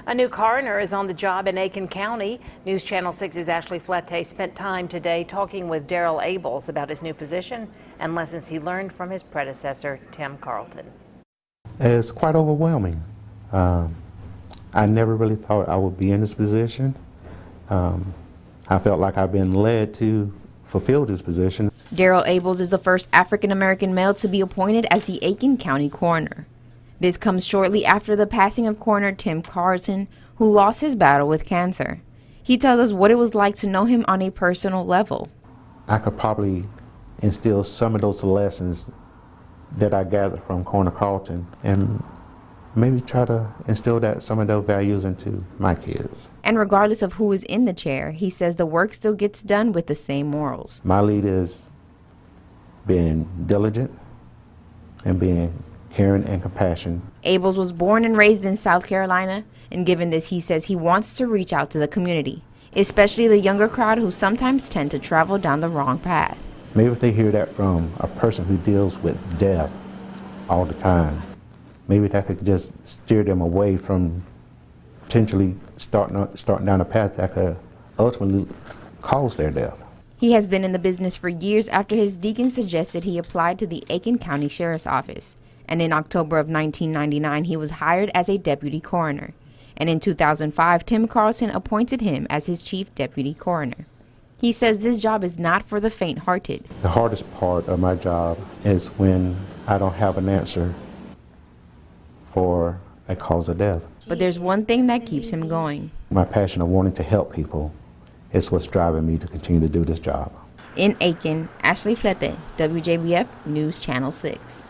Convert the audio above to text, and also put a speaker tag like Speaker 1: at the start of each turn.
Speaker 1: A new coroner is on the job in Aiken County. News Channel 6's Ashley Flette spent time today talking with Daryl Abels about his new position and lessons he learned from his predecessor, Tim Carlton.
Speaker 2: It's quite overwhelming. I never really thought I would be in this position. I felt like I've been led to fulfill this position.
Speaker 3: Daryl Abels is the first African-American male to be appointed as the Aiken County Coroner. This comes shortly after the passing of Coroner Tim Carlton, who lost his battle with cancer. He tells us what it was like to know him on a personal level.
Speaker 2: I could probably instill some of those lessons that I gathered from Coroner Carlton and maybe try to instill some of those values into my kids.
Speaker 3: And regardless of who is in the chair, he says the work still gets done with the same morals.
Speaker 2: My lead is being diligent and being caring and compassion.
Speaker 3: Abels was born and raised in South Carolina, and given this, he says he wants to reach out to the community, especially the younger crowd who sometimes tend to travel down the wrong path.
Speaker 2: Maybe if they hear that from a person who deals with death all the time, maybe that could just steer them away from potentially starting down a path that could ultimately cause their death.
Speaker 3: He has been in the business for years after his deacon suggested he applied to the Aiken County Sheriff's Office. And in October of 1999, he was hired as a deputy coroner. And in 2005, Tim Carlton appointed him as his chief deputy coroner. He says this job is not for the faint-hearted.
Speaker 2: The hardest part of my job is when I don't have an answer for a cause of death.
Speaker 3: But there's one thing that keeps him going.
Speaker 2: My passion of wanting to help people is what's driving me to continue to do this job.
Speaker 3: In Aiken, Ashley Flette, WJBF News Channel 6.